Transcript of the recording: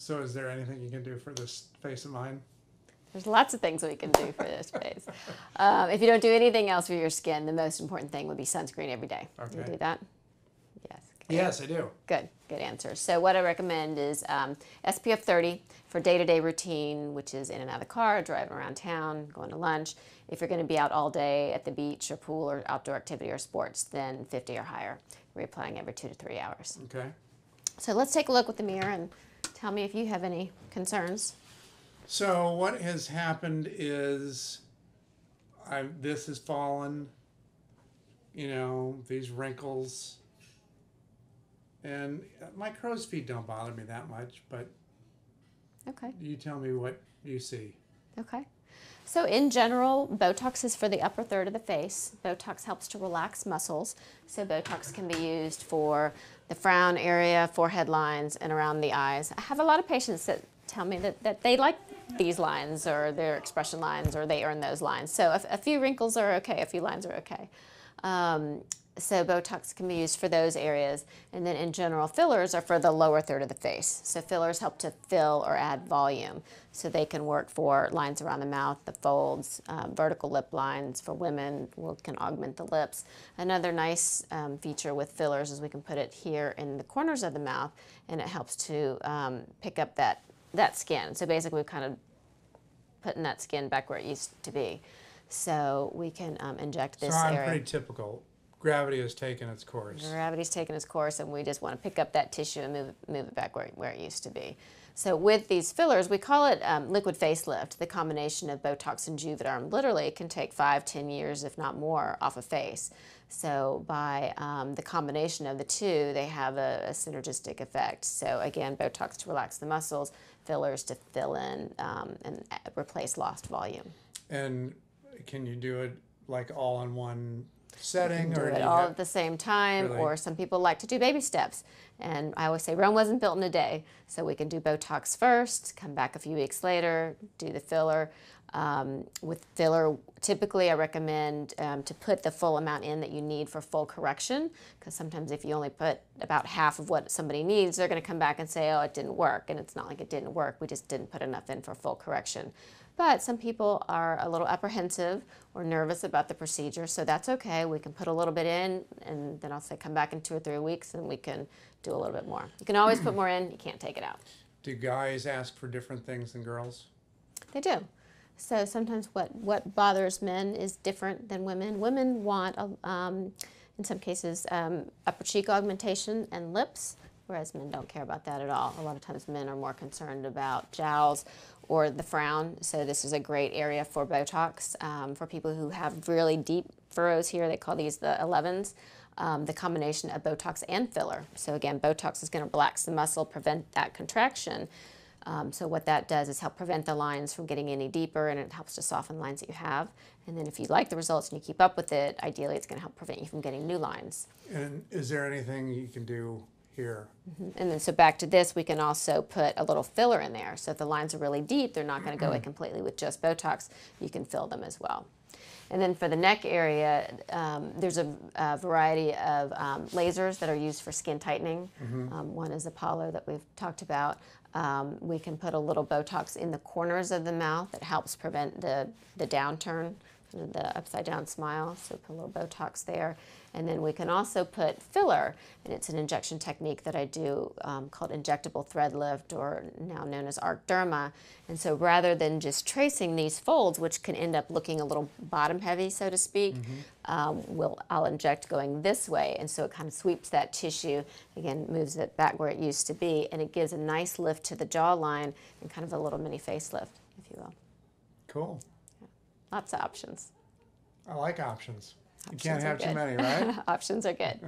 So is there anything you can do for this face of mine? There's lots of things we can do for this face. If you don't do anything else for your skin, the most important thing would be sunscreen every day. Okay. You do that? Yes. Okay. Yes, I do. Good answer. So what I recommend is SPF 30 for day-to-day routine, which is in and out of the car, driving around town, going to lunch. If you're going to be out all day at the beach or pool or outdoor activity or sports, then 50 or higher. Reapplying every 2 to 3 hours. Okay. So let's take a look with the mirror and tell me if you have any concerns. So what has happened is this has fallen, you know, these wrinkles. And my crow's feet don't bother me that much, but Okay. you tell me what you see. Okay. So in general, Botox is for the upper third of the face. Botox helps to relax muscles. So Botox can be used for the frown area, forehead lines, and around the eyes. I have a lot of patients that tell me that they like these lines or their expression lines or they earn those lines. So a few wrinkles are okay, a few lines are okay. So Botox can be used for those areas. And then in general, fillers are for the lower third of the face. So fillers help to fill or add volume. So they can work for lines around the mouth, the folds, vertical lip lines for women can augment the lips. Another nice feature with fillers is we can put it here in the corners of the mouth and it helps to pick up that skin. So basically we're kind of putting that skin back where it used to be. So we can inject this area. So I'm pretty typical. Gravity has taken its course. Gravity's taken its course, and we just want to pick up that tissue and move it back where it used to be. So with these fillers, we call it liquid facelift. The combination of Botox and Juvederm literally can take 5-10 years, if not more, off a face. So by the combination of the two, they have a synergistic effect. So again, Botox to relax the muscles, fillers to fill in and replace lost volume. And can you do it like all in one setting? Do or it do you all have, at the same time, really? Or some people like to do baby steps. And I always say Rome wasn't built in a day. So we can do Botox first, come back a few weeks later, do the filler. With filler, typically I recommend to put the full amount in that you need for full correction, because sometimes if you only put about half of what somebody needs, they're going to come back and say, oh, it didn't work. And it's not like it didn't work, we just didn't put enough in for full correction. But some people are a little apprehensive or nervous about the procedure, so that's okay. We can put a little bit in, and then I'll say come back in 2 or 3 weeks, and we can do a little bit more. You can always put more in. You can't take it out. Do guys ask for different things than girls? They do. So sometimes what bothers men is different than women. Women want, in some cases, upper cheek augmentation and lips, whereas men don't care about that at all. A lot of times men are more concerned about jowls or the frown. So this is a great area for Botox for people who have really deep furrows here. They call these the 11s. The combination of Botox and filler. So again, Botox is going to relax the muscle, prevent that contraction. So what that does is help prevent the lines from getting any deeper, and it helps to soften lines that you have. And then if you like the results and you keep up with it, ideally it's going to help prevent you from getting new lines. And is there anything you can do here? And then so back to this, we can also put a little filler in there. So if the lines are really deep, they're not going to go away completely with just Botox. You can fill them as well. And then for the neck area, there's a variety of lasers that are used for skin tightening. One is Apollo that we've talked about. We can put a little Botox in the corners of the mouth that helps prevent the downturn, the upside down smile. So put a little Botox there. And then we can also put filler, and it's an injection technique that I do called injectable thread lift, or now known as arc derma. And so rather than just tracing these folds, which can end up looking a little bottom heavy, so to speak, I'll inject going this way. And so it kind of sweeps that tissue, again, moves it back where it used to be, and it gives a nice lift to the jawline and kind of a little mini facelift, if you will. Cool. Yeah. Lots of options. I like options. You Options can't are have too good. many, right? Options are good.